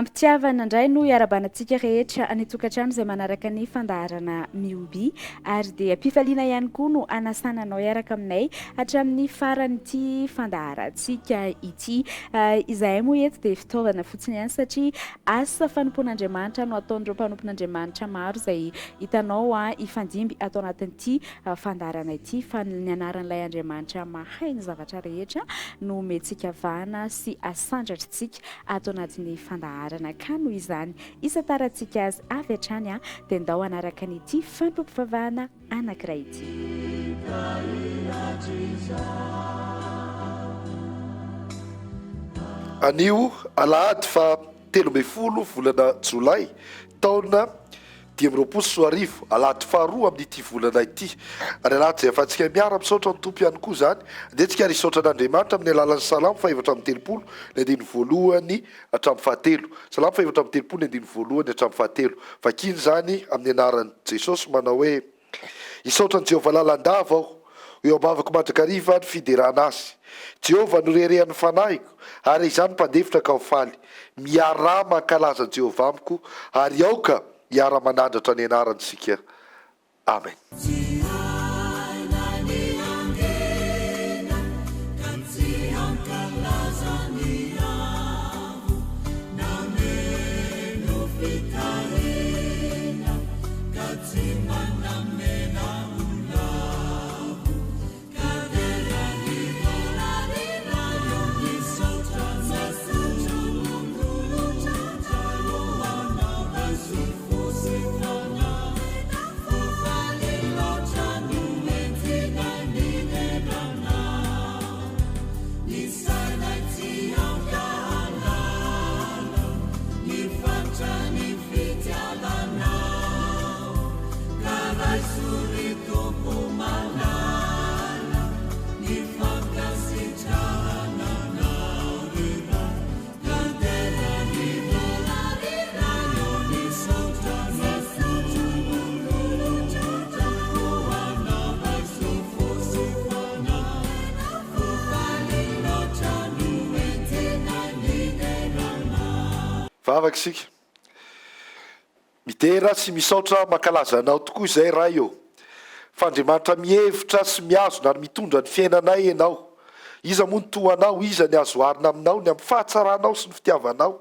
Ampitiavana indray no iarabanantsika rehetra any tokantrano izay manaraka ny fandaharana miomby ary dia mpifaliana ihany koa no anasananao iaraka aminay hatramin'ny faran'ity fandaharantsika ity. Izahay moa eto dia fitaovana fotsiny ihany satria asa fanompon'Andriamanitra no ataon'ireo mpanompon'Andriamanitra maro izay hitanao ifandimby atao anatin'ity fandaharana ity fa ny anaran'ilay Andriamanitra mahay ny zavatra rehetra no omentsika vahana sy asandratritsika atao anatin'ny fandaharana ka noho izany isatarantsika azy avy hatrany dia ndao anaraka n'ity fampiompivavahana anankiray ity. Anio alahady fa 13 volana Jolay taona 2024 alahady faharoa amin'ity volana ity ary alahady izay afantsika miara misaotra ny tompo ihany koa izany dia tsika risaotra an'Andriamanitra amin'ny alalan'ny salamo 430 ny andiny voalohany hatramin'ny fahatelo salamo 430 ny andiny voalohany hatramin'ny fahatelo vakiny izany amin'ny anaran'i Jesosy manao hoe isaotra ny Jehovah lalandava aho eo ambavako mandrakariva ny fiderana azy. Jehovah no rerehan'ny fanahiko ary izany mpandefitra ka ho faly. Miara mankalaza Jehovah amiko ary aoka hiara manandratra ny anarantsika. Amen. Vavaka isika midera sy misaotra mankalaza anao tokoa izay raha eo fa Andriamanitra mihevitra sy miazona ary mitondra ny fiainanay ianao. Iza moa ny toanao, iza ny azoarina aminao, ny amin'ny fahatsaranao sy ny fitiavanao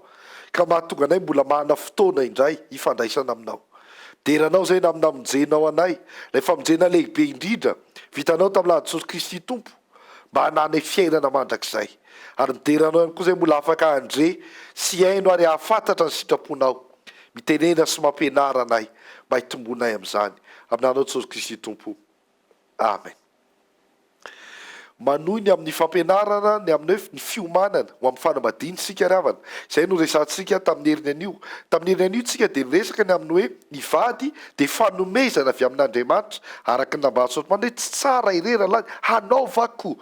ka mahatonga anay mbola mahana fotoana indray hifandraisana aminao. Deranao izay na namonjenao anay ilay famonjena lehibe indrindra vitanao tamin'ny lahady Jesosy Kristy Tompo mba hananay fiainana mandrakizay ary mideranao ihany koa izay mbola afaka andre sy haino ary hahafantatra ny sitraponao mitenena sy mampianara anay mba hitombonay amin'izany amin'anao Jesosy Kristy Tompo. Amen. Manohy ny amin'ny fampianarana ny amin'ny hoe ny fiomanana ho amin'ny fanambadiany sika ravana izay no resantsika tamin'ny herin'ny anio. Tamin'ny herin'ny anio tsika dia niresaka ny amin'ny hoe ny vady dia fanomezana avy amin'Andriamanitra araka ny lambasotra hoe tsy tsara irera lahy hanaovako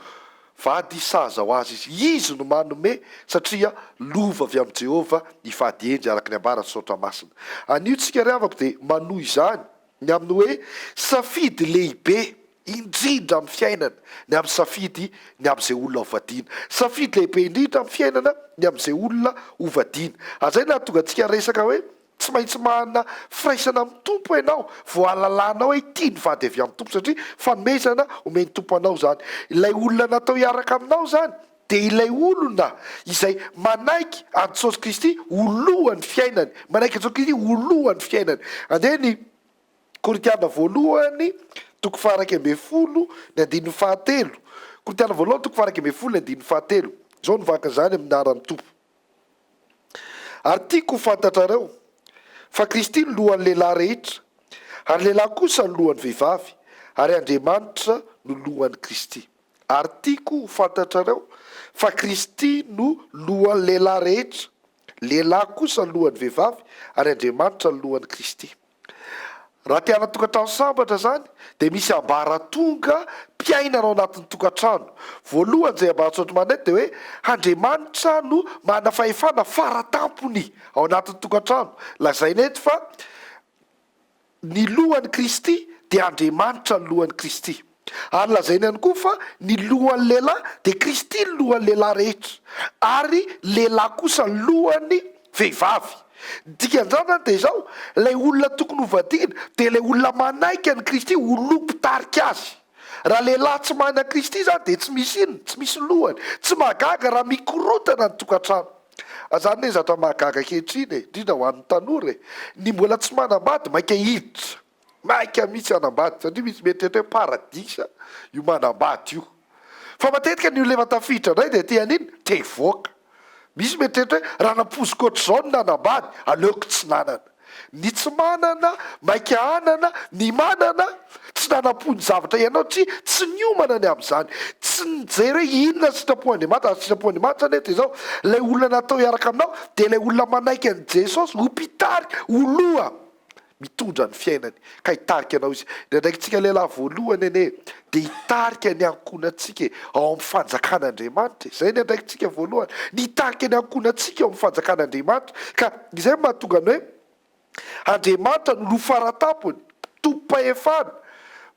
vady saza ho azy izy no manome satria lova avy amin'ny Jehovah ny vady endry araka ny ambarasotra masina. Anio tsika ravako dia manohy izany ny amin'ny hoe safidy lehibe indrindra amin'ny fiainana ny amin'ny safidy ny amin'izay olona hovadiana. Safidy lehibe indrindra amin'ny fiainana ny amin'izay olona hovadiana. Azay na tonga antsika resaka hoe tsy maintsy manana firaisana amin'ny tompo ianao voalalanao hoe tia ny vady avy amin'ny tompo satria fanomezana omeny tompo anao zany. Ilay olona natao hiaraka aminao zany dia ilay olona izay manaiky an Jesosy Kristy olohan'ny fiainany, manaiky Jesosy Kristy olohan'ny fiainany. Andeha ny Korintiana voalohany toko faha 12 ny andininy fahatelo. Korintiana voalohany toko faha 12 ny andininy fahatelo. Zao nivaka zany amin'ny anaran'ny tompo. Ary tiako ho fantatrareo fa Kristy ny lohan'ny lehilahy rehetra ary lehilahy kosa ny lohan'ny vehivavy ary Andriamanitra no lohan'ny Kristy. Ary tiako ho fantatrareo fa Kristy no lohan'ny lehilahy rehetra, lehilahy kosa ny lohan'ny vehivavy ary Andriamanitra no lohan'ny Kristy. Raha tiana tokantrano sambatra zany dia misy ambaratonga mpiaina ao anatin'ny tokantrano. Voalohany izay ambaratonga manay dia hoe Andriamanitra no manana fahefana faratampony ao anatin'ny tokantrano. Lazaina eto fa ny lohan'ny Kristy dia Andriamanitra ny lohan'ny Kristy. Ary lazaina ihany koa fa ny lohan'ny lehilahy dia Kristy ny lohan'ny lehilahy rehetra ary lehilahy kosa ny lohan'ny vehivavy. Dikan'izany dia zao lay olona tokony hovadina dia lay olona manaiky any Kristy ho lompitarika azy. Raha lehilahy tsy manana Kristy zany dia tsy misy inona, tsy misy lohany, tsy mahagaga raha mikorotana ny tokantrano. Azany ne zatra mahagaga kehitriny indrindra ho an'ny tanora ny mbola tsy manambady maika hiditra, maika mihitsy anambady satria misy mietrehitra hoe paradisa io manambady io. Fa matetika ny olona efa tafiditra indray dia tian'iny te voaka. Misy mietrehitra hoe raha nampoziko ohatr'izao ny nanambady aleoko tsy nanana. Ny tsy manana maika anana, ny manana tsy nanam-pony zavatra ianao tsy niomana ny amin'izany, tsy nijery hoe inona sitrapon'Andriamanitra. Ary sitrapon'Andriamanitra zany dia zao lay olona natao hiaraka aminao dia lay olona manaiky an'i Jesosy ho mpitarika ho loha mitondra ny fiainany ka hitarika anao izy. Ndraindraiky tsika lehilahy voalohany ene dia hitarika ny ankonantsika ao amin'ny fanjakan'Andriamanitra. Izay ndraindraiky tsika voalohany ny hitarika ny ankonantsika ao amin'ny fanjakan'Andriamanitra. Ka izay mahatonga ny hoe Andriamanitra no lo faratapony, tompo-pahefana,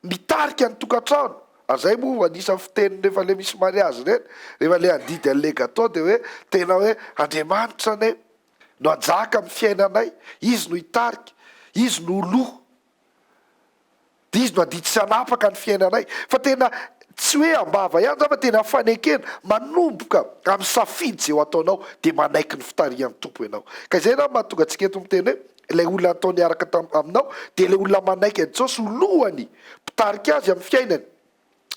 mitarika ny tokantrano. Azay moa anisan'ny fiteniny rehefa le misy mariazy reny, rehefa le andidy an'le gatao dia hoe tena hoe Andriamanitra ne no anjaka amin'ny fiainanay, izy no hitarika, izy no loha, dia izy no andidy sy anapaka ny fiainanay. Fa tena tsy hoe ambava ihany fa tena fanekena manomboka amin'ny safidy izay ho ataonao dia manaiky ny fitarihan'ny tompo ianao. Ka izay na mahatonga antsika eto miteny hoe ilay olona atao niaraka aminao dia ilay olona manaiky an'i Jesosy ho lohany mpitarika azy amin'ny fiainany.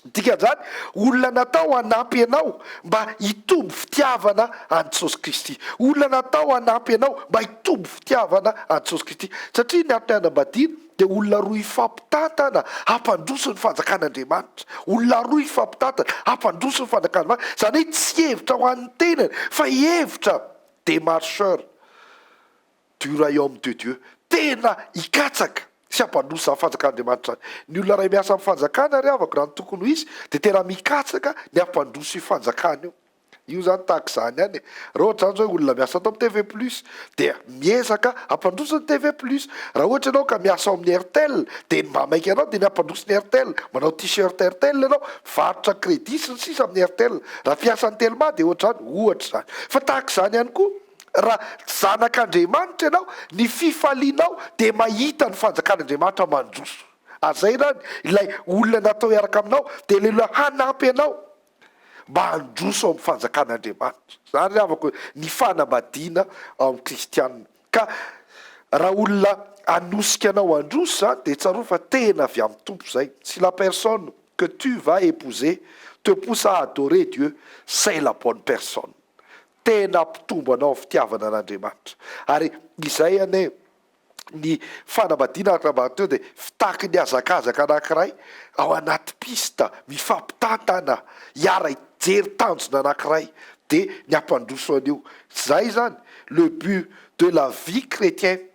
Dikan'izany olona natao hanampy ianao mba hitombo fitiavana an'i Jesosy Kristy, olona natao hanampy ianao mba hitombo fitiavana an'i Jesosy Kristy. Satria ny antony hanambadiana dia olona roa hifampitantana hampandroso ny fanjakan'Andriamanitra, olona roa hifampitantana hampandroso ny fanjakan'Andriamanitra. Izany hoe tsy hevitra ho an'ny tenany fa hevitra des marcheurs du royaume de Dieu, tena hikatsaka sy hampandroso amin'ny fanjakan'Andriamanitra. Ny olona ray miasa amin'ny fanjakana ry havako raha ny tokony ho izy dia tena mikatsaka ny hampandroso io fanjakana io. Io zany tahaka izany ihany. Raha ohatra zany zao olona miasa atao amin'ny TV Plus dia miezaka hampandroso ny TV Plus. Raha ohatra ianao ka miasa ao amin'ny RTL dia ny mamaiky anao dia ny hampandroso ny RTL. Manao t-shirt RTL ianao, varotra crédit sy ny sisa amin'ny RTL. Raha mpiasa ny Telma dia ohatra zany. Fa tahaka izany ihany koa raha zanak'Andriamanitra ianao, ny fifalianao dia mahita ny fanjakan'Andriamanitra mandroso. Azay zany ilay olona natao hiaraka aminao dia ilay olona hanampy ianao mba handroso ao amin'ny fanjakan'Andriamanitra. Zany ry havako ny fanambadiana ao amin'ny kristianina. Ka raha olona hanosika anao handroso zany dia tsaroa fa tena avy amin'ny tompo zay. Si la personne que tu vas épouser te pousse à adorer Dieu, c'est la bonne personne. Tena mpitombo anao fitiavana an'Andriamanitra. Ary izay ane ny fanambadiana teo dia fitaky ny hazakazaka anankiray ao anaty pista mifampitantana hiara hijery tanjona anankiray dia ny hampandroso an'io. Zay zany le but de la vie chrétienne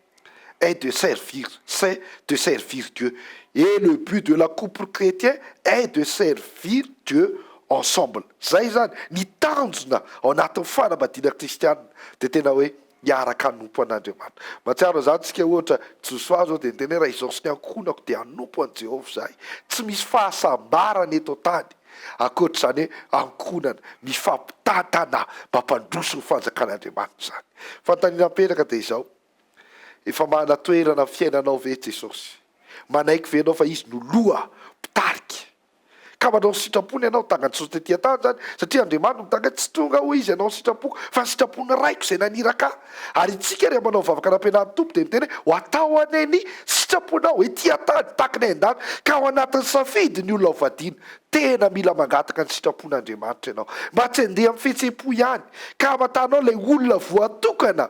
est de servir, c'est de servir Dieu. Et le but de la couple chrétienne est de servir Dieu ensemble. Zay zany ny tanjona ao anatin'ny fanambadiana kristianina dia tena hoe hiaraka hanompo an'Andriamanitra. Mahatsiaro zany tsika ohatra Josoa zao dia niteny hoe raha izao sy ny ankonako dia hanompo an'i Jehovah zahay. Tsy misy fahasambarana eto tany ankoatr'izany hoe ankonana mifampitantana mba hampandroso ny fanjakan'Andriamanitra zany. Fanontaniana mipetraka dia izao, efa mana toerana fiainanao ve Jesosy? Manaiky ve ianao fa izy no loha mpitarika? Ka manao sitrapony ianao tanga ny Jesosy tetỳ tany zany, satria Andriamanitra mitanga tsy tonga ho izy ianao sitrapoko fa sitrapony raiko izay naniraka. Ary tsika rehefa manao vavaka nampianariny tompo dia miteny hoe ho atao aneny sitraponao etỳ tany taky ny an-dany ka ao anatin'ny safidy ny olona hovadiana. Tena mila mangataka ny sitrapon'Andriamanitra ianao mba tsy handeha amin'ny fihetsem-po ihany ka hamantanao ilay olona voatokana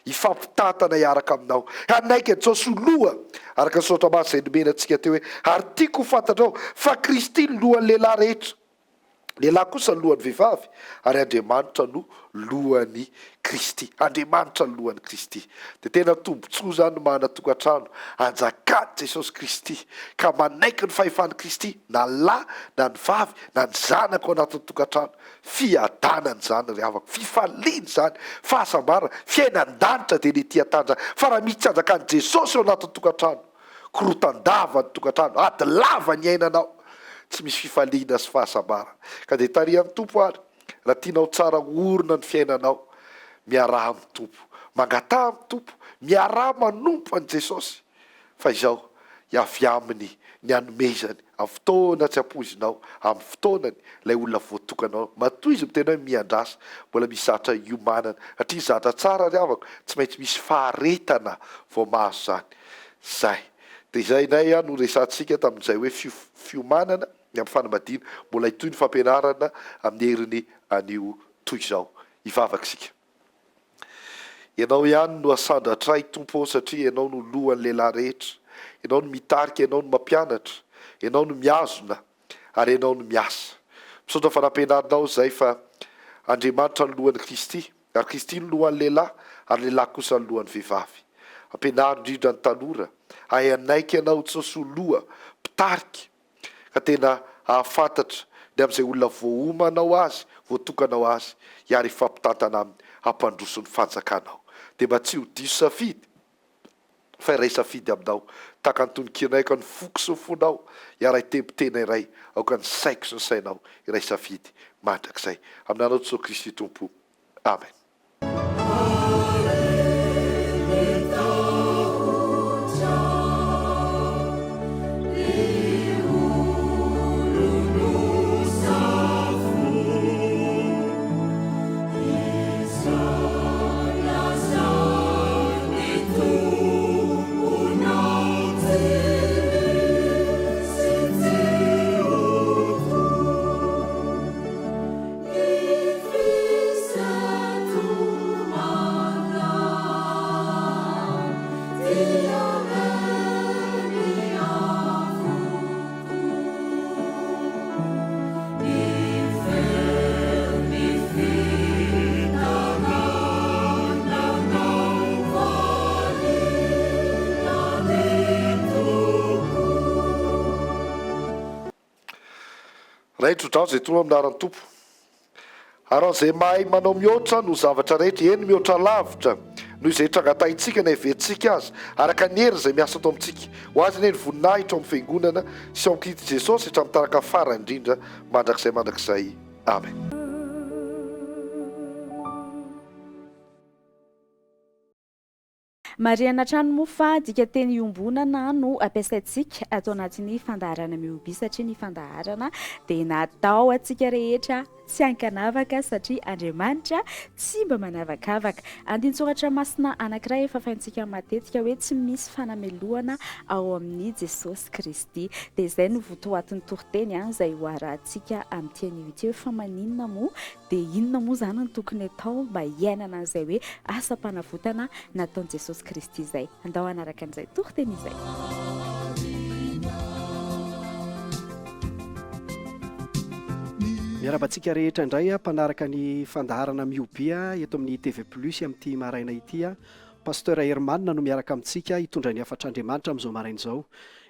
hifampitantana hiaraka aminao, hanaiky Jesosy ho loha. Araka ny soratra masy izay nomena antsika teo hoe ary tiako ho fantatrao fa Kristy ny lohan'ny lehilahy rehetra, lehilahy kosa ny lohan'ny vehivavy ary Andriamanitra no lohan'ny Kristy. Andriamanitra ny lohan'ny Kristy. Dia tena tombontsoa zany no manana tokantrano anjakany Jesosy Kristy ka manaiky ny fahefan'ny Kristy na lahy na ny vavy na ny zanaka ao anatin'ny tokantrano. Fiadanany zany ry havako, fifaliany zany, fahasambarana, fiainan-danitra dia ny etỳ tany zany. Fa raha misy tsy anjakan'i Jesosy ao anatin'ny tokantrano, korotan-dava ny tokantrano, ady lava ny ainanao, tsy misy fifaliana sy fahasambarana. Ka dia tarihan'ny tompo ary raha tianao tsara orona ny fiainanao, miaraha amin'ny tompo, mangatà amin'ny tompo, miara manompo an' Jesosy fa izao hiavy aminy ny anomezany amin'ny fotoana tsy ampoizinao, amin'ny fotoanany ilay olona voatokanao. Matoy izy mitena hoe miandrasa, mbola misy zatra iomanana, satria zatra tsara ry havako tsy maintsy misy faharetana vao mahazo zany. Zay de izay nay no resantsika tamin'izay hoe fiomanana ny amin'ny fanambadiana, mbola hitoy ny fampianarana amin'ny heriny anio toy izao. Hivavaka isika. Ianao ihany no asandratray tompo satria ianao no lohan'ny lehilahy rehetra, ianao no mitarika, ianao no mampianatra, ianao no miazona ary ianao no miasa. Misaotra fanampianarinao zay fa Andriamanitra ny lohan'ny Kristy, ary Kristy ny lohan'ny lehilahy, ary lehilahy kosa ny lohan'ny vehivavy. Ampianary indrindra ny tanora, ay anaiky ianao tsy loha mpitarika ka tena ahafantatra ny amin'izay olona voaomanao azy, voatokanao azy, hiary fampitantana aminy hampandroso ny fanjakanao. De mba tsy ho diso safidy fa iray safidy aminao, taka ny tononkinaiko ny foko sy ny fonao, hiara hitempitena iray aoka ny saiko sy ny sainao, iray safidy mandrakizay. Amin'anao Jesosy Kristy Tompo. Amen. Raitro zay tona aminarany tompo. Aran'izay mahay manao mihoatra no zavatra rehetra, eny mihoatra lavitra noho izay trangataitsika na iventsika azy, araka ny hery zay miasa atao amintsika. Ho azy ny voninahitra amin'ny fiangonana sy ao amin'ny Kristy Jesosy hatramin'ny taraka farany indrindra mandrakizay. Amen. Mariana trano mofa dika teny iombonana no ampiasaintsika atao anatin'ny fandaharana mioby, satria ny fandaharana dia natao atsika rehetra tsy hankanavaka satria Andriamanitra tsy mba manavakavaka. Andin-tsoratra masina anankiray efa fahintsika matetika hoe tsy misy fanamelohana ao amin'ny Jesosy Kristy. Dia izay no votoatin'ny toriteny izay hoarantsika amin'ity anio ity hoe fa maninona moa dia inona moa zany no tokony atao mba hiainana an'izay hoe asa-panavotana nataon'i Jesosy Kristy izay. Andao anaraka an'izay toriteny izay. Miarabantsika rehetra indray mpanaraka ny fandaharana miobia eto amin'ny TV Plus amin'ity maraina ity Pasteur Hermanina no miaraka amintsika hitondra ny afatr'Andriamanitra amin'izao maraina izao.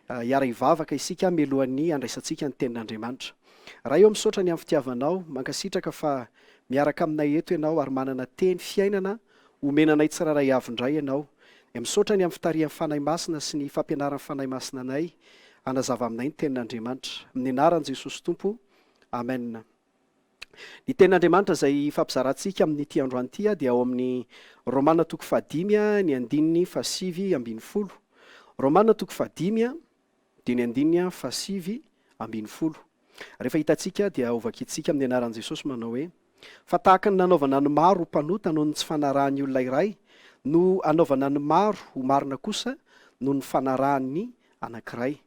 Hiara hivavaka isika mialohan'ny andraisantsika ny tenin'Andriamanitra. Raha eo misaotra ny amin'ny fitiavanao, mankasitraka fa miaraka aminay eto ianao ary manana teny fiainana omenanay tsiraray avy indray ianao. Misaotra ny amin'ny fitarihan'ny fanahy masina sy ny fampianaran'ny fanahy masina anay anazava aminay ny tenin'Andriamanitra. Amin'ny anaran'i Jesosy Tompo. Amen. Ny tenin'Andriamanitra izay fampizarantsika amin'ity androany ity dia ao amin'ny Romana toko 5 ny andininy 7:20. Romana toko 5 dia ny andininy 7:20. Rehefa hitantsika dia ovakitsika amin'ny anaran'i Jesosy manao hoe fa tahaka ny nanaovana ny maro ho mpanota noho ny tsy fanarahan'ny olona iray, no anaovana ny maro ho marina kosa noho ny fanarahan'ny anankiray.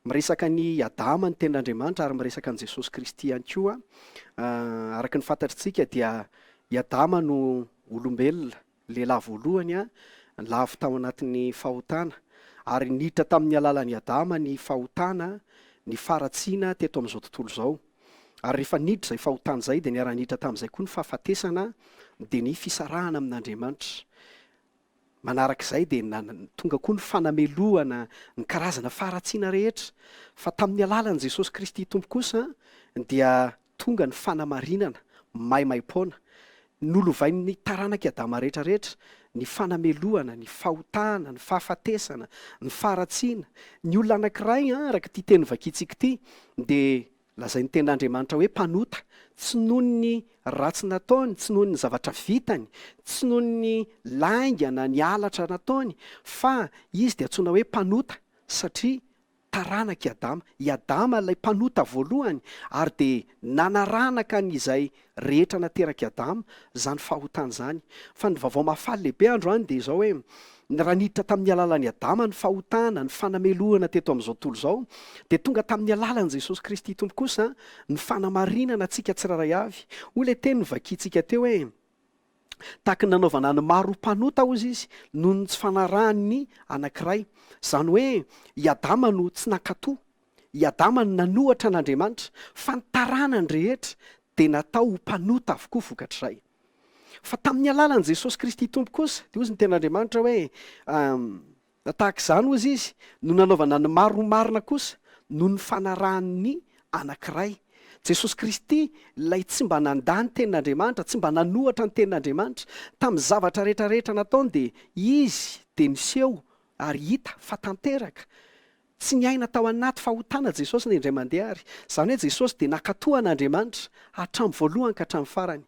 Miresaka ny Adama ny tenin'Andriamanitra ary miresaka ny Jesosy Kristy ihany koa. Araka ny fantatritsika dia i Adama no olombelona, lehilahy voalohany lavo tao anatin'ny fahotana, ary niditra tamin'ny alalan'i Adama ny fahotana, ny faratsiana teto amin'izao tontolo izao. Ary rehefa niditra izay fahotana izay dia niara-niditra tamin'izay koa ny fahafatesana dia ny fisarahana amin'Andriamanitra. Manarak'izay dia tonga koa ny fanamelohana ny karazana faratsiana rehetra, fa tamin'ny alalan'i Jesosy Kristy Tompo kosa dia tonga ny fanamarinana maimaim-poana, nolovain'ny taranaka Adama rehetrarehetra ny fanamelohana, ny fahotana, ny fahafatesana, ny faratsiana. Ny olona anankiray araka ity teny vakitsika ity dia lazay ny ten'andriamanitra hoe mpanota, tsy noho ny ratsy nataony, tsy noho ny zavatra vitany, tsy noho ny laingana ny alatra nataony, fa izy dia antsoina hoe mpanota satria taranaka i Adama ilay mpanota voalohany, ary dia nanaranaka n'izay rehetra nateraka i Adama zany fahotana zany. Fa ny vaovao mahafaly lehibe androany dia izao hoe raha niditra tamin'ny alalan'i Adama ny fahotana, ny fanamelohana teto amin'izao tontolo izao, dia tonga tamin'ny alalan'i Jesosy Kristy Tompo kosa ny fanamarinana antsika tsiraray avy. Hoy ilay teny novakiantsika teo hoe tahaka nanaovana ny maro mpanota hozy izy noho ny tsy fanarahany anankiray. Zany hoe i Adama no tsy nankatoa, i Adama no nanohatra an'Andriamanitra, fa ny taranany rehetra dia natao mpanota avokoa vokatray. Fa tamin'ny alalan'i Jesosy Kristy Tompo kosa dia ozy ny ten'Andriamanitra hoe tahaka izany ozy izy no nanaovana ny maro marina kosa noho ny fanarahany anankiray. Jesosy Kristy ilay tsy mba nandany tenin'Andriamanitra, tsy mba nanohatra ny tenin'Andriamanitra tamin'ny zavatra rehetrarehetra nataony, dia izy dia niseho ary hita fa tanteraka. Tsy niaina tao anaty fahotana Jesosy ny indray mandeha ary. Zany hoe Jesosy dia nankatoa an'Andriamanitra hatramin'ny voalohany ka hatramin'ny farany.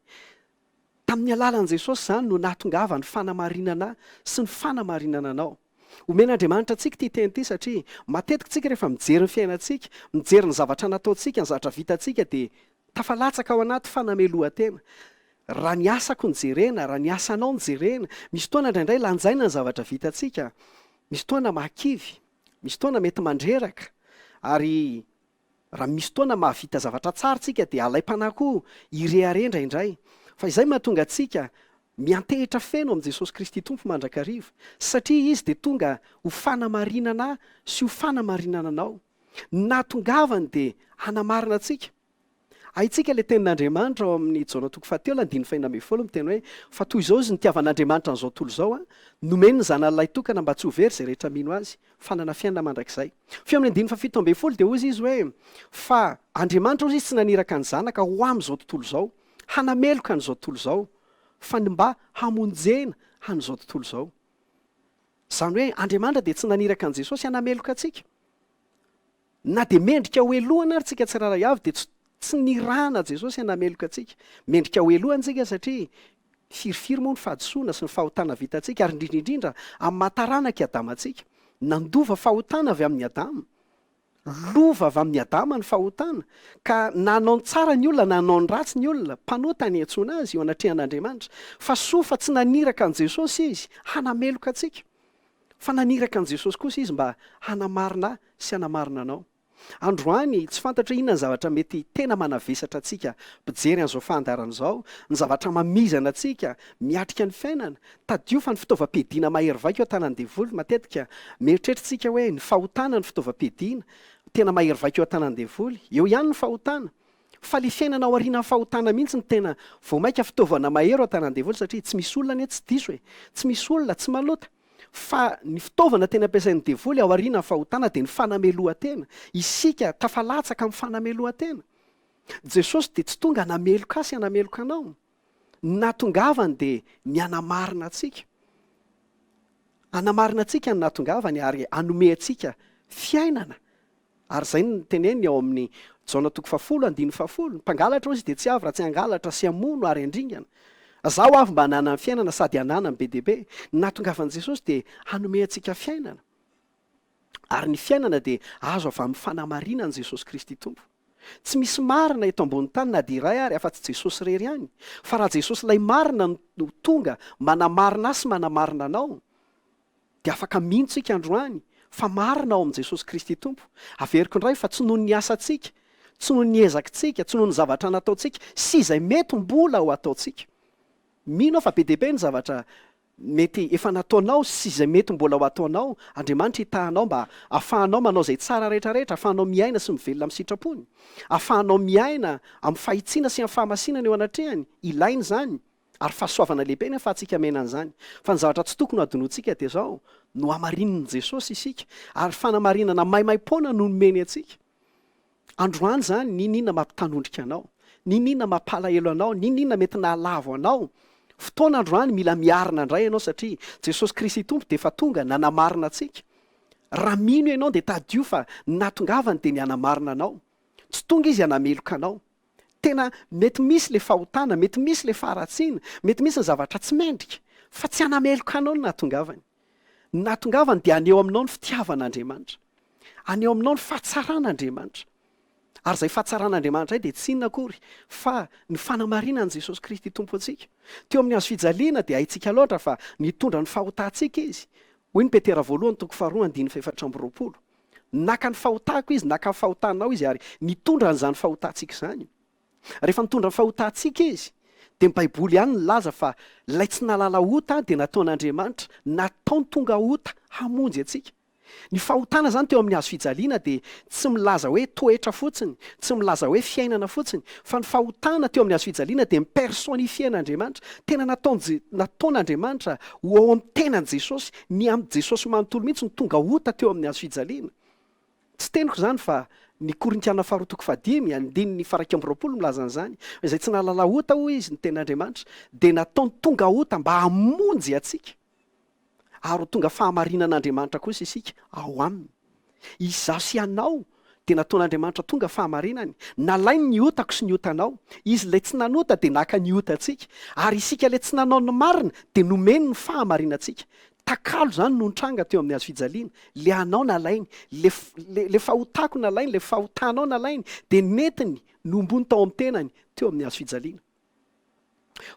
Tamin'ny alalan'i Jesosy zany no nahatongava ny fanamarinana sy ny fanamarinana anao. Omen'Andriamanitra antsika ity teny ity satria matetika tsika rehefa mijery ny fiainantsika, mijery ny zavatra nataontsika, ny zavatra vitantsika, dia tafalatsaka ao anaty fanamelohan-tena. Raha ny asako ny jerena, raha ny asanao ny jerena, misy fotoana indraindray lanjaina ny zavatra vitantsika, misy fotoana mahakivy, misy fotoana mety mandreraka, ary raha misy fotoana mahavita zavatra tsara tsika dia alaim-panahy koa irehare indraindray. Fa izay mahatonga antsika miantehitra feno amin'i Jesosy Kristy Tompo mandrakariva, satria izy dia tonga ho fanamarinana sy ho fanamarinana anao. Nahatongavany dia hanamarina antsika. Haitsika ilay tenin'Andriamanitra ao amin'ny Jaona 7:4 miteny hoe fa toy izao izy nitiavan'Andriamanitra n'izao tontolo izao, nomeny ny zanan'ilay tokana mba tsy ho very izay rehetra mino azy, fanana fiainana mandrakizay. Feo amin'ny 7:12 dia ozy izy hoe fa Andriamanitra ozy izy tsy naniraka ny zanaka ho amin'izao tontolo izao, hanameloka an'izao tontolo izao, fa ny mba hamonjena an'izao tontolo izao. Zany hoe Andriamanitra dia tsy naniraka an'i Jesosy hanameloka antsika. Na dia mendrika ho elohana ary tsika tsiraray avy dia tsy nirahana Jesosy hanameloka antsika. Mendrika ho elohana tsika satria firifiry moa ny fahadisoana sy ny fahotana vitantsika, ary indrindrindrindra amin'ny mahataranaka i Adama antsika. Nandova fahotana avy amin'ny Adama. Lova avy amin'ny Adama ny fahotana, ka nanao ny tsara ny olona, nanao ny ratsy ny olona, mpanota ny antsoina azy eo anatrehan'Andriamanitra. Fa soa fa tsy naniraka an'i Jesosy izy hanameloka antsika, fa naniraka an'i Jesosy kosa izy mba hanamarina sy hanamarina anao. Androany tsy fantatra inona ny zavatra mety tena manavesatra antsika mpijery an'izao fahandarana izao, ny zavatra mamizana antsika miatrika ny fiainana. Tadio fa ny fitaovam-piadiana mahery vaika eo an-tanan-devoly, matetika mieritreritritsika hoe ny fahotana ny fitaovam-piadiana tena mahery vaika eo an-tanan-devoly, eo ihany ny fahotana. Fa le fiainana ao aoriana ny fahotana mihitsy ny tena vao maika fitaovana mahery eo an-tanan-devoly, satria tsy misy olona anie tsy diso hoe, tsy misy olona tsy malota. Fa ny fitaovana tena ampiasain'ny devoly ao aoriana ny fahotana dia ny fanamelohan-tena. Isika tafalatsaka amin'ny fanamelohan-tena. Jesosy dia tsy tonga hanameloka sy hanameloka anao. Nahatongavany dia ny hanamarina antsika. Hanamarina antsika ny nahatongavany ary hanome antsika fiainana. Ary izay ny teneny ao amin'ny Jaona 10:10, mpangalatra ozy dia tsy avy raha tsy hangalatra sy hamono ary handringana. Zaho avy mba hanana fiainana sady hanana be dia be. Nahatongavan'i Jesosy dia hanome antsika fiainana. Ary ny fiainana dia azo avy amin'ny fanamarinan'i Jesosy Kristy Tompo. Tsy misy marina eto ambony tany na dia iray ary afa-tsy Jesosy irery ihany. Fa raha Jesosy ilay marina no tonga manamarina sy manamarina anao, dia afaka mino tsika androany fa marina ao amin'i Jesosy Kristy Tompo. Averiko indray fa tsy noho ny asantsika, tsy noho ny ezakitsika, tsy noho ny zavatra nataontsika sy izay mety mbola ho ataontsika. Mino fa be dia be ny zavatra mety efa nataonao sy izay mety mbola ho ataonao. Andriamanitra hitahanao mba ahafahanao manao izay tsara rehetrarehetra, ahafahanao miaina sy mivelona amin'ny sitrapony, ahafahanao miaina amin'ny fahitsiana sy amin'ny fahamasinana eo anatrehany. Ilainy izany ary fahasoavana lehibe ny ahafahantsika mena an'izany. Fa ny zavatra tsy tokony ho adonontsika dia izao no hamarinan'i Jesosy isika, ary fanamarinana maimaim-poana no nomeny antsika. Androany izany ninina mampitanondrika anao, ninina mampalahelo anao, ninina mety nahalavo anao. Fotoana androany mila miarina indray ianao satria Jesosy Kristy Tompo dia efa tonga nanamarina antsika. Raha mino ianao dia tadio fa nahatongavany dia ny hanamarina anao. tsy tonga izy anameloka anao. Tena mety misy le fahotana, mety misy le faharatsiana, mety misy ny zavatra tsy mendrika, fa tsy anameloka anao no nahatongavany. Nahatongavany dia aneo aminao ny fitiavan'Andriamanitra, aneo aminao ny fahatsaran'Andriamanitra. Ary izay fahatsaran'Andriamanitra dia tsy inona akory fa ny fanamarinan'i Jesosy Kristy Tompo antsika. Teo amin'ny hazo fijaliana dia haintsika loatra fa nitondra ny fahotantsika izy. Hoy ny Petera 1:2-4. Naka ny fahotako izy, naka ny fahotanao izy ary nitondra n'izany fahotantsika izany. Rehefa nitondra ny fahotantsika izy, dia ny Baiboly ihany nilaza fa ilay tsy nalala ota dia nataon'Andriamanitra, nataony tonga ota hamonjy antsika. Ny fahotana zany teo amin'ny hazo fijaliana dia tsy milaza hoe toetra fotsiny, tsy milaza hoe fiainana fotsiny, fa ny fahotana teo amin'ny hazo fijaliana dia mipersonifien'Andriamanitra. Tena nataon'Andriamanitra ho ao amin'ny tenan'i Jesosy, ny amin'ny Jesosy manontolo mihitsy ny tonga ota teo amin'ny hazo fijaliana. Tsy teniko zany fa ny Korintiana 4:5 milaza an'izany. Izay tsy nalala ota ho izy ny ten'Andriamanitra dia nataony tonga ota mba hamonjy atsika. Ary ho tonga fahamarinan'Andriamanitra kosa isika ao aminy. Izaho sy anao dia nataon'Andriamanitra tonga fahamarinany. Nalainy ny otako sy ny otanao. Izy ilay tsy nanota dia naka ny otantsika. Ary isika ilay tsy nanao ny marina dia nomeny ny fahamarinantsika. Takalo zany no nitranga teo amin'ny hazo fijaliana. Le anao nalainy, le fahotako nalainy, le fahotanao nalainy, dia netiny nombony tao amin'ny tenany teo amin'ny hazo fijaliana.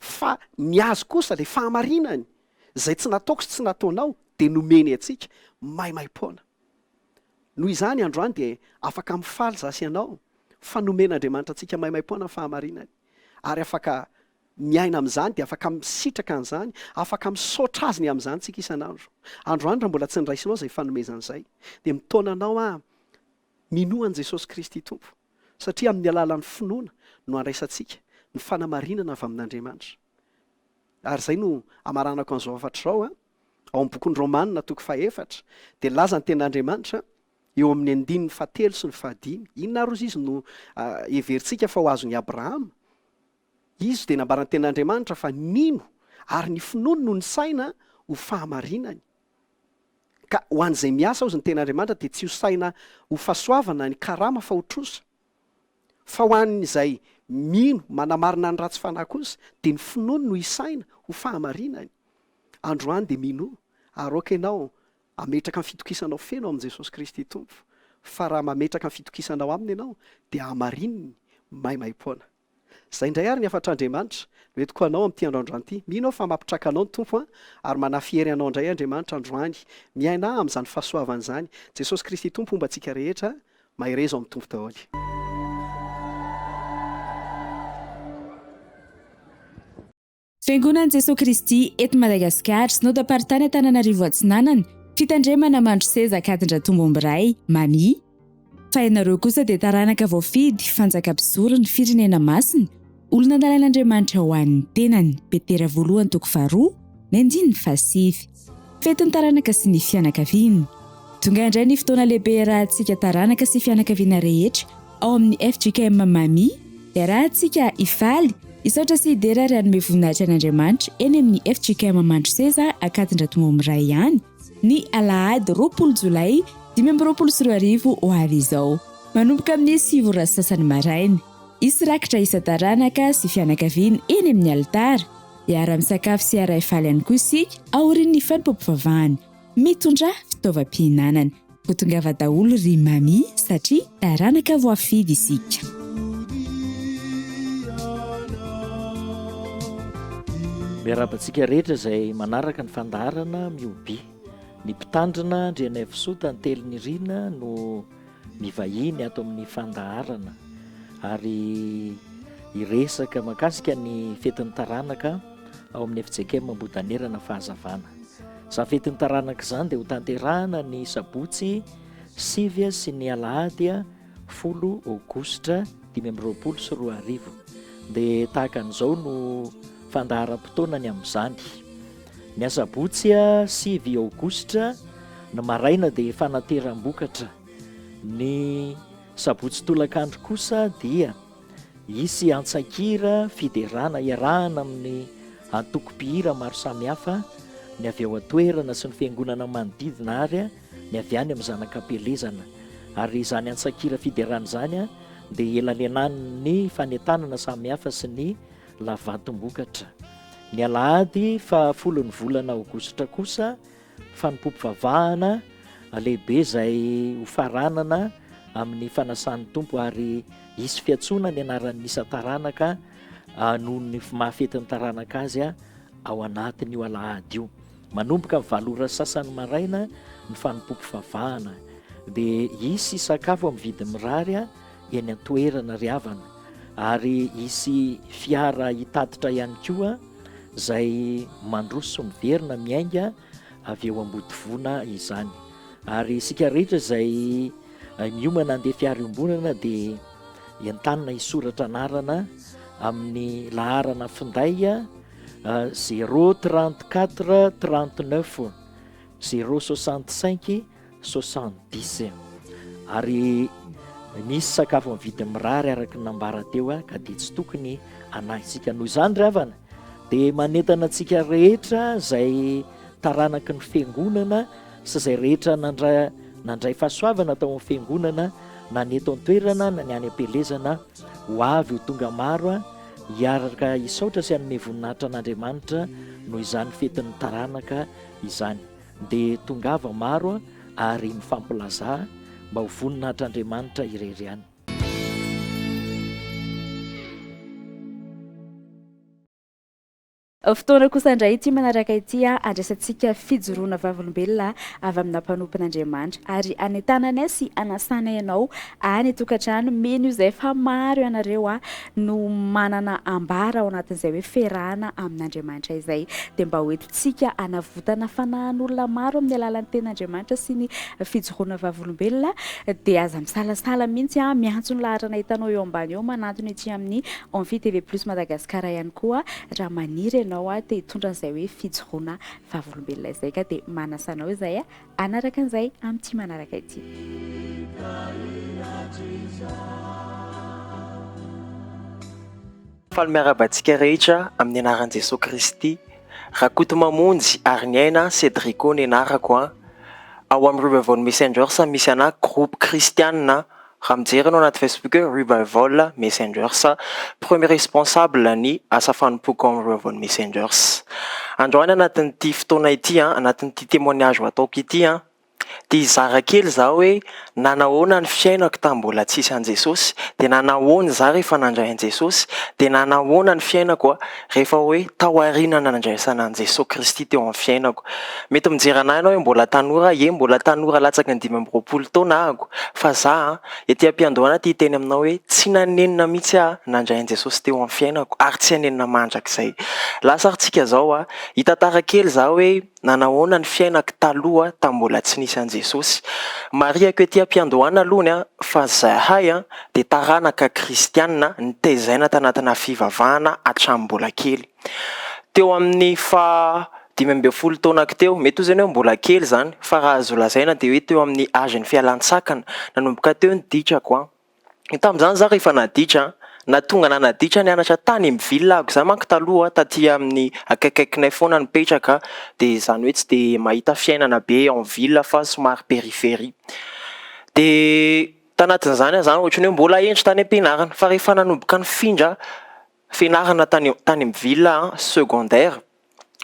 Fa ny azo kosa le fahamarinany, izay tsy nataoko sy tsy nataonao dia nomeny antsika maimaim-poana. Noho izany androany dia afaka mifaly zasy ianao fa nomen'Andriamanitra antsika maimaim-poana ny fahamarinany. Ary afaka miaina amin'izany dia afaka misitraka an'izany, afaka misaotra azy ny amin'izany tsika isan'andro. Androany raha mbola tsy niraisinao izay fanomezan'izay dia mitaona anao minoan' Jesosy Kristy Tompo, satria amin'ny alalan'ny finoana no andraisantsika ny fanamarinana avy amin'Andriamanitra. Ary izay no amaranako an'izao afatra izao ao amin'ny bokin'ny Romanina 4 dia laza ny ten'Andriamanitra eo amin'ny 9:7 sy ny 5. Inona ary izy no heverintsika fa ho azon'i Abrahama. Izy dia nambarany ten'Andriamanitra fa nino ary ny finoany no ny saina ho fahamarinany. Ka ho an'izay miasa ozy ny ten'Andriamanitra dia tsy ho saina ho fahasoavana ny karama fa ho trosa. Fa ho an'izay mino manamarina ny ratsy fanahy kosa dia ny finoany no isaina ho fahamarinany. Androany dia mino ary oka ianao ametraka ny fitokisanao feno amin'i Jesosy Kristy Tompo. Fa raha mametraka ny fitokisanao aminy ianao dia hamarininy maimaim-poana. Izay indray ary ny afatr'Andriamanitra metiko anao amin'ity androandroany ity. Mino fa mampitraka anao ny Tompo ary manafiery anao indray Andriamanitra androany. Miaina amin'izany fahasoavana izany. Jesosy Kristy Tompo omba antsika rehetra mahery izao amin'ny Tompo daholo. Fiangonan'i Jesosy Kristy eto Madagasikara sy nodaparitany Antananarivo Atsinanana fitandremana mandro seza katindra Tomboambiray Mami. Fa ianareo kosa dia taranaka voafidy fanjakam-pizory ny firenena masina, olona nalain'Andriamanitra ho an'ny tenany. Petera 1:2-9. Fetiny taranaka sy ny fianakaviana. Tonga indray ny fotoana lehibe rahantsika taranaka sy fianakaviana rehetra ao amin'ny FJKM Mami dia rahantsika ifaly isaotra sy idera ary hanome voninahitra an'Andriamanitra eny amin'ny FJKM Mandro Seza akatindra Tomboambiray ihany ny Alahady 20 Jolay 2024 ho avy izao, manomboka amin'ny 7 sasany maraina. Isirakitra isa taranaka sy fianakaviana eny amin'ny altara, iara-misakafo sy iara-ifaly ihany koa isika aorian'ny fanimpom-pivavahana mitondra fitaovam-pihinanana. Votongava daholo ry Mami satria taranaka voafidy isika. Miarabantsika rehetra izay manaraka ny fandaharana mioby. Ny mpitandrina Andriana Fisoa ny Telinirina no mivahiny ato amin'ny fandaharana ary iresaka makasika ny fetin'ny taranaka ao amin'ny FJKM Ambohidanerana fahazavana. Za fetin'ny taranaka izany dia ho tanterahana ny Sabotsy 9 sy ny Alahady 10 Aogositra 2024. Dia tahaka an'izao no fandaharam-potoana ny amin'izany. Ny Sabotsy 9 Aogositra ny maraina dia fanateram-bokatra. Ny Sabotsy tolakandro kosa dia isy antsakira fiderana iarahana amin'ny antoko-pihira maro samihafa, ny avy ao atoerana sy ny fiangonana manodidina ary ny avy any amin'ny zanakam-pelezana. Ary izany antsakira fiderana izany dia elalenany ny fanentanana samihafa sy ny lavatom-bokatra. Ny alahady fa 10 volana aogositra kosa fanompompivavahana lehibe izay hofaranana amin'ny fanasan'ny tompo, ary isy fiatsoana ny anaran'ny isa-taranaka noho ny mahafetin'ny taranaka azy ao anatin'io alahady io. Manomboka valora sasany maraina ny fanompompivavahana, dia isy sakafo amin'ny vidiny mirary eny an-toerana riavana, ary isy fiara hitatitra ihany koa izay mandroso miverina miainga avy eo ambodivona izany. Ary isika rehetra izay miomana andeha fiara iombonana dia entanina hisoratra anarana amin'ny laharana finday 034 39 065 70. Ary misy sakafo amin'ny vidiny mirary araka nambara teo ka dia tsy tokony anahisika. Noho izany ravana dia manentana antsika rehetra izay taranaky ny fiangonana sy izay rehetra nandray fahasoavana tao amin'ny fiangonana, na ny eto an-toerana na ny any am-pelezana, ho avy ho tonga maro hiaraka isaotra sy hanome voninahitra an'Andriamanitra noho izany fetin'ny taranaka izany. Dia tongava maro ary mifampilaza mba ho voninahitr'Andriamanitra irery ihany. Fotoana kosa indray ity manaraka ity andraisantsika fijoroana vavolombelona avy amina mpanompon'Andriamanitra, ary anentananay sy anasana ianao any tokantrano. Meno io izay fa maro ianareo no manana ambara ao anatin'izay hoe ferahana amin'Andriamanitra izay, dia mba hoentintsika anavotana fanahan'olona maro amin'ny alalan'ny ten'Andriamanitra sy ny fijoroana vavolombelona, dia aza misalasala mihitsy miantso ny laharana hitanao eo ambany eo, manantony ety amin'ny Envie TV+ Madagasikara ihany koa raha maniry ianao te hitondra an'izay hoe fijoroana vavolombelona izay, ka dia manasanao izay anaraka an'izay amin'ity manaraka ity. Faly miarabantsika rehetra amin'ny anaran'i Jesosy Kristy. Rakoto mamonjy ary ny aina Cédrico ny anarako ao amin'ny Revival Messengers misy ana groupe kristianina. Raha mijery anao anaty Facebook Revival Messengers, premier responsable ny asa fanompoko amin'ny Revival Messengers. Androany anatin'ity fotoana ity anatin'ity témoignage ataoko ity dia hizara kely za hoe nanahoana ny fiainako tambola tsisy an Jesosy, dia nanahoana za rehefa nandray an Jesosy, dia nanahoana ny fiainako rehefa hoe tahoarinana nandraisana an Jesosy Kristy teo amin'ny fiainako. Mety mijery anahy ianao hoe mbola tanora, mbola tanora latsaky ny 25 taona ahako, fa za ety am-piandohana ty teny aminao hoe tsy nanenina mihitsy nandray an Jesosy teo amin'ny fiainako, ary tsy hanenina mandrakizay. Lasa aritsika zao hitantara kely za hoe nanahoana ny fiainako taloha tambola tsy nisy an Jesosy. Mariako ety am-piandohana alohany fa zahay dia taranaka kristianina nitezaina tanatina fivavahana hatramin'ny kely. Teo amin'ny 15 taonako teo, mety ho zany hoe mbola kely zany, fa raha azo lazaina dia hoe teo amin'ny âge ny fialan-tsakana nanomboka teo ny ditrako. Tamin'izany za rehefa naditra na tonga nanaditra nianatra tany Mivila ako, za manko taloha taty amin'ny akaikaikinay foana nipetraka, dia izany hoe tsy dia mahita fiainana be en ville fa somary périphérie. Dia tanatin'izany zany ohatran'ny hoe mbola entry tany am-pianarana, fa rehefa nanomboka nifindra fianarana tany Mivila secondaire,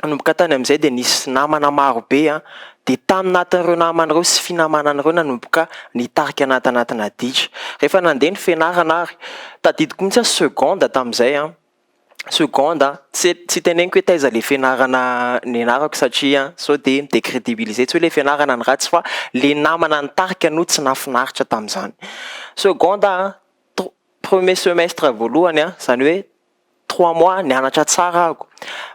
nanomboka tany amin'izay dia nisy namana maro be dia taminatin'ireo naman'ireo sy finamanan'ireo nanomboka nitarika anatina ditra. Rehefa nandeha ny fianarana ary tadidiko mihitsy seconde tamin'izay seconde tsy teneniko hoe taiza le fianarana nianarako satria sao dia midécrédibiliser tsy hoe le fianarana ny ratsy, fa le namana nitarika no tsy nafinaritra tamin'izany. Seconde premier semestre voalohany izany hoe 3 mois nianatra tsara ako,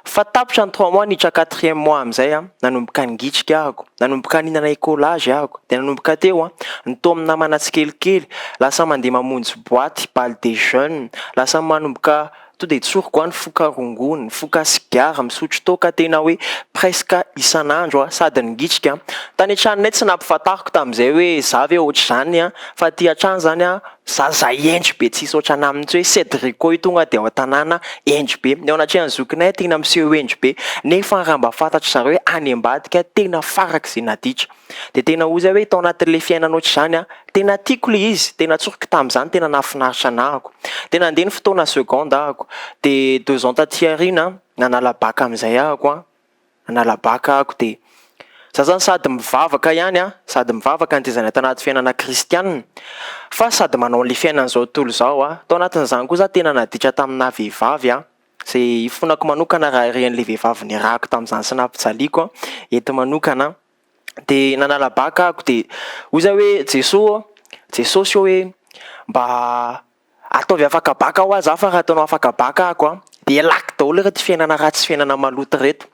fa tapitra ny 3 mois nitra 4e mois amin'izay nanomboka ningitrika ako, nanomboka ninana écolage ako, dia nanomboka teo nitao amin'ny namana tsikelikely, lasa mandeha mamonjy boîte bal des jeunes, lasa manomboka to dia tsoriko ny foka rongony, foka sigara, misotro toaka tena hoe presque isan'andro sady ningitrika. Tany an-tranonay tsy nampifantariko tamin'izay hoe za ve ohatr'izany, fa aty an-trano zany zaza endry be tsisy ohatrana amin'ntsy hoe Cedrico io tonga de ao an-tanàna endry be ny ao anatrehan'ny zokinay tena miseho endry be nefa raha mba fantatra zareo hoe any ambadika tena farak'izay naditra de tena ozy hoe tao anatin'le fiainana ohatr'izany a tena tiako le izy tena tsoroky tamin'izany tena nahafinaritra anahako tena andeha ny fotoana seconde ahako de 2 ans taty aoriana nanala baka amin'izay ahako a nanala baka ahako de za zany sady mivavaka ihany a sady mivavaka antezana tanaty fiainana kristianina fa sady manao le fiainan'izao tontolo zao a tao anatin'izany koa za tena naditra tamina vehivavy a zay ifonako manokana raha ren'le vehivavy ny rahako tamin'izany sy nampijaliako a eto manokana de nanala baka ako de oza hoe Jesosy hoe mba ataovy afaka baka ho aza fa raha ataonao afaka baka ako a de alako daholo reto fiainana ratsy fiainana maloto reto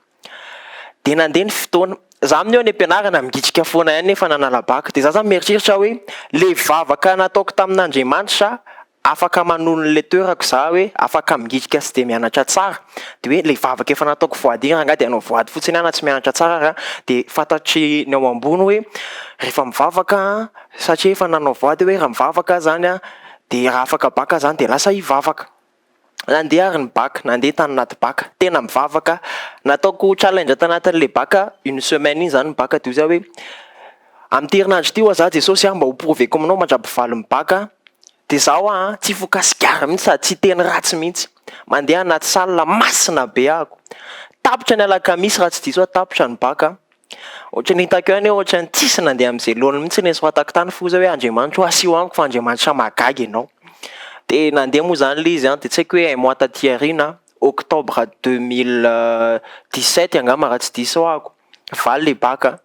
de nandeha ny fotoana za amin'io any am-pianarana migitrika foana ihany nefa nanala baka de za zany mieritreritra hoe le vavaka nataoko tamin'Andriamanitra afaka manonon'le toerako za hoe afaka migitrika sy de mianatra tsara de hoe le vavaka efa nataoko voady iny ranga de anao voady fotsiny ana tsy mianatra tsara raha de fantatry ny ao ambony hoe rehefa mivavaka satria efa nanao voady hoe raha mivavaka zany a de raha afaka baka zany de lasa hivavaka nandeha ary ny baka nandeha tany anaty baka tena mivavaka nataoko challenge tanatin'le baka une semaine iny zany ny baka de ozy hoe amin'ny herinandro ty oa za Jesosy mba ho proveko aminao mandrapivaly ny baka de zaho a tsy fokasigara mihitsy sady tsy teny ratsy mihitsy mandeha anaty salle masina be ahako tapitra ny alakamisy raha tsy diso hoe tapitra ny baka ohatra ny hitako ihany hoe ohatra ny tsisy nandeha amin'izay loana mihitsy ny soatako tany foza hoe Andriamanitra ho asio amiko fa Andriamanitra magagy ianao de nandeha moa zany le izy de tsy haiko hoe un mois taty aoriana octobre 2017 angamba raha tsy diso ahako valy le baka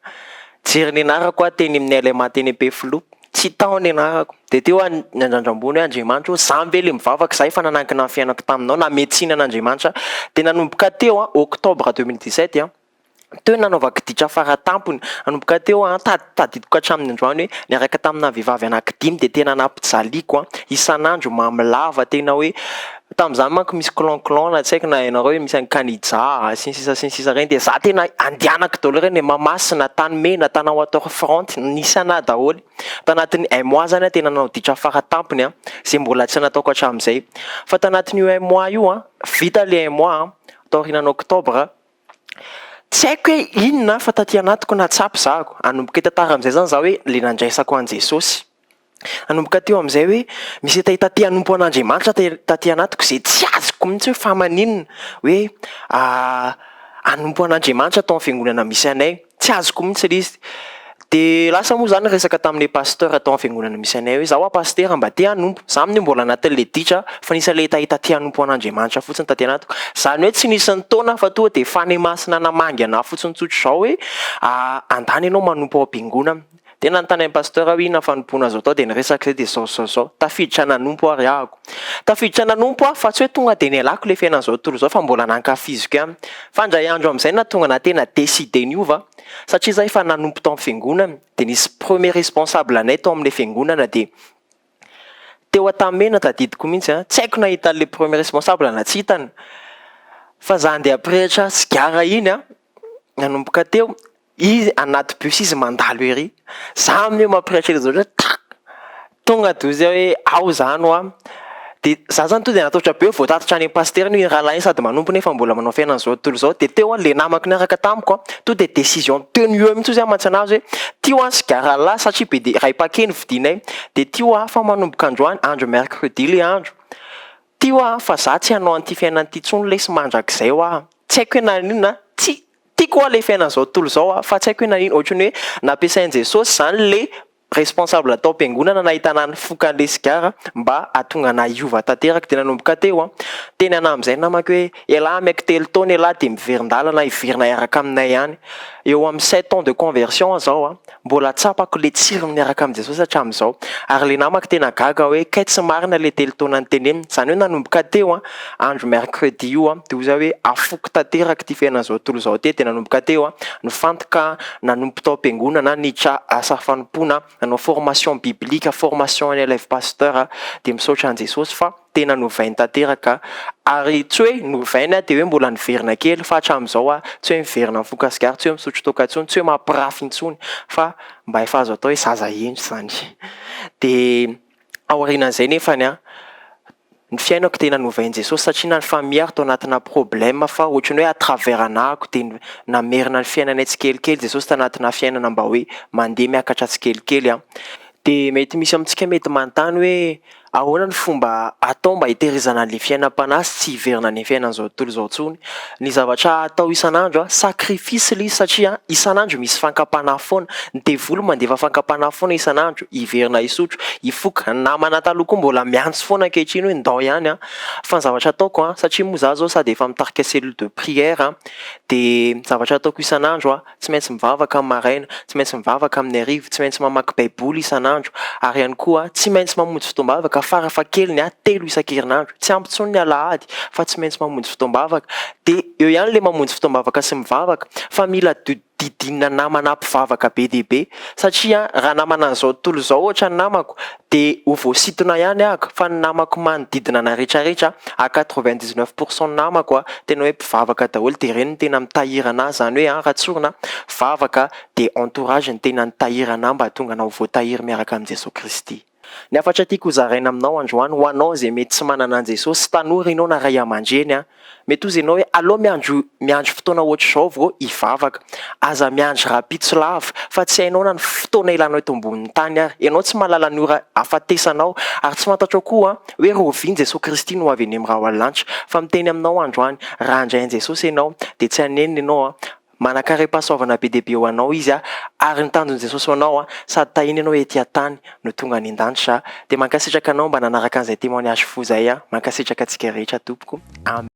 jery ny anarako a teny amin'ny LMA teny Ampefiloha tsy tao ny anarako de teo ny andrandram-bony hoe Andriamanitra za mbe le mivavaka za efa nanankina ny fiainako taminao na medecine an'Andriamanitra de nanomboka teo a octobre 2017 a teo nanaovako ditra faratampony nanomboka teo a tadidiko hatramin'ny androany hoe niaraka tamina vehivavy anankidimy de tena nampijaliako a isan'andro mamilava tena hoe tamin'izany manko misy clan na tsy haiko na hainareo hoe misy any Kanija sy ny sisa reny de za tena andehanako daholo reny Mahamasina tany mena tana Waterfront nisy ana daholo tanatin'ny un mois zany a tena nanao ditra faratampony a zay mbola tsy nataoko hatramin'izay fa tanatin'io un mois io a vita le un mois tao aorianan'ny octobre tsy haiko hoe inona fa taty anatiko natsapy zahako anomboka tantara amin'izay zany za hoe le nandraisako an Jesosy anomboka teo amin'izay hoe misy taty hanompo an'Andriamanitra taty anatiko zay tsy azoko mihitsy hoe famaninina hoe hanompo an'Andriamanitra tao amin'ny fiangonana misy anay tsy azoko mihitsy le izy de lasa moa zany resaka tamin'ny pasteur tao amin'ny fiangonana misy anay hoe zaho pasteur mba te hanompo za amin'io mbola anatin'le ditra fa nisy le tahita te hanompo an'Andriamanitra fotsiny taty anatiko zany hoe tsy nisy ny taona fa tonga de fanahy-masina namangy anahy fotsiny tsotro zao hoe andany ianao manompo ao am-piangonana tena notany amin'ny pasteur hoe inona fanompoana zao tao de niresaka zay de zao tafiditra nanompo ary ahako tafiditra nanompo a fa tsy hoe tonga de nialako le fiainan'izao tontolo zao fa mbola nankafiziko ihany fa indray andro amin'izay na tonga na tena décidé niova satria za efa nanompo tao amin'ny fiangonana de nisy premier responsable anay tao amin'le fiangonana de teo atamena tadidiko mihitsy a tsy haiko nahita le premier responsable na tsy hitany fa za andeha aprehitra sigara iny a nanomboka teo izy anaty bus izy mandalo ery za amin'io mampirehitra izy hoe tonga de ozy hoe ao zany a de za zany to de nataotra be voatatitra any pasteur ny rahalahy iny sady manompo nefa mbola manao fiainan'izao tontolo zao de teo le namako niaraka tamiko a to de décision tenu eo mihitsy ozy mantsy anazy hoe tio a sigara lahy satria be de ray pakeny vidinay de tio a fa manomboka androany andro mercredi le andro tio a fa za tsy hanao an'ity fiainan'ity tsony lesy mandrakizay a tsy haiko hoe naninona tsy tiako a le fiainan'izao tontolo zao a fa tsy haiko hoe nanino ohatrany hoe nampiasain'i Jesosy zany le responsable atao am-piangonana nahitana ny fokan'le sigara mba atonga na hiova tanteraka de nanomboka teo a teny ana amin'izay namako hoe elahy maiky telo taona elahy de miverin-dalana hiverina iaraka aminay ihany eo amin'ny 7 ans de conversion zao a mbola tsapako le tsirony niaraka amin'i Jesosy hatramin'izao ary le namako tena gaga hoe kay tsy marina le telo taona nyteneniny zany hoe nanomboka teo a andro mercredi io a de ozy hoe afoky tanteraka ty fiainan'izao tontolo zao ty de nanomboka teo a nifantoka nanompo tao am-piangonana niditra asa fanompona nanao formation biblique formation any élève pasteur de misaotra an Jesosy fa tena novainy tanteraka ary tsy hoe novainy de hoe mbola niverina kely fa hatramin'izao a tsy hoe miverina amin'ny fokasigara tsy hoe misotro toka intsony tsy hoe mampirafy intsony fa mba efa azo atao hoe zaza endry zany de aorianan'izay nefany a ny fiainako tena novain'i Jesosy satria na ny familiaro tao anatina problème fa ohatrany hoe à travers anahako dia namerina ny fiainanay tsikelikely Jesosy tanatina fiainana mba hoe mandeha miakatra tsikelikely a. Dia mety misy amintsika mety manontany hoe ahoana ny fomba atao mba hitehirizana an'ilay fiainam-panahy sy tsy hiverina ny fiainan'izao tontolo izao intsony. Ny zavatra atao isan'andro a sacrifice ilay izy satria isan'andro misy fankapana foana, ny devoly mandefa fankapana foana isan'andro, hiverina hisotro, hifoka. Ny namana taloha koa mbola miantso foana ankehitriny hoe ndao ihany a. Fa ny zavatra ataoko a satria moa izaho zao sady efa mitarika cellule de prière a, dia zavatra ataoko isan'andro a tsy maintsy mivavaka amin'ny maraina, tsy maintsy mivavaka amin'ny hariva, tsy maintsy mamaky baiboly isan'andro, ary ihany koa tsy maintsy mamonjy fotoam-bavaka farafahakeliny a 3 isan-kerinandro, tsy ampy intsony ny alahady fa tsy maintsy mamonjy fotoam-bavaka. Dia eo ihany ilay mamonjy fotoam-bavaka sy mivavaka fa mila didinina namana mpivavaka be dia be satria raha namana an'izao tontolo izao ohatra ny namako dia ho voasintona ihany ahako, fa ny namako manodidina na rehetrarehetra à 99% ny namako a tena hoe mpivavaka daholo, dia ireny no tena mitahirana ahy, zany hoe raha tsorina vavaka dia entourage ny tena nitahirana mba tonga na ho voatahiry miaraka amin'i Jesosy Kristy. Ny afatra tiako hozaraina aminao androany ho anao izay mety tsy manana an'i Jesosy, sy tanora ianao na ray aman-dreny a, mety ozy ianao hoe aleo miandro fotoana ohatr'izao vao hivavaka, aza miandry rapitso lava fa tsy hainao na ny fotoana ilanao eto ambonin'ny tany ary ianao tsy mahalala ny ora afatesanao ary tsy fantatra koa hoe roviany Jesosy Kristy no avy eny amin'ny raha lanitra. Fa miteny aminao androany raha handray an'i Jesosy ianao dia tsy hanenina ianao a, manakare-pahasoavana be dia be ho anao izy a, ary ny tanjon'i Jesosy ho anao a sady tahiny ianao etỳ an-tany no tonga any an-danitra. Dia mankasitraka anao mba nanaraka an'izay témoignage fo izay a, mankasitraka antsika rehetra tompoko. Amen.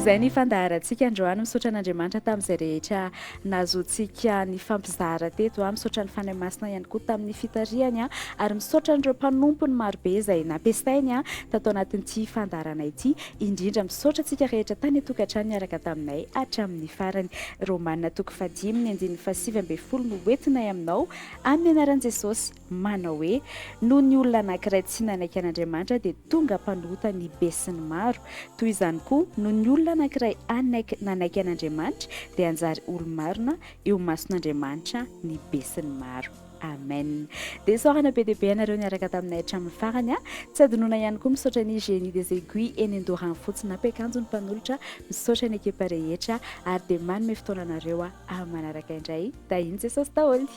Izay ny fandaharantsika androany misaotra an'Andriamanitra tamin'izay rehetra nahazoantsika ny fampizahara teto a, misaotra ny fanahy masina ihany koa tamin'ny fitarihany a, ary misaotra an'ireo mpanompo ny marobe izay nampiasainy a tato anatin'ity fandaharana ity. Indrindra misaotra antsika rehetra tany atokantrano niaraka taminay hatramin'ny farany. Romanina 5:7 no hoentinay aminao amin'ny anaran'i Jesosy, manao hoe noho ny olona anankiray tsy nanaiky an'Andriamanitra dia tonga mpanota ny be sy ny maro. Toy izany koa noho ny olona anankiray nanaiky an'Andriamanitra dia anjary olo-marina eo mason'Andriamanitra ny be sy ny maro. Amen. Dia soarana be dia be anareo niaraka taminay hatramin'ny farany a. Tsy adinoina ihany koa misaotra ny Génie des Aiguilles eny Andoran fotsiny ampiakanjo ny mpanolotra, misaotra ny ekipa rehetra ary dia manome fotoana anareo a amin'ny manaraka indray. Dahiny Jesosy daholo.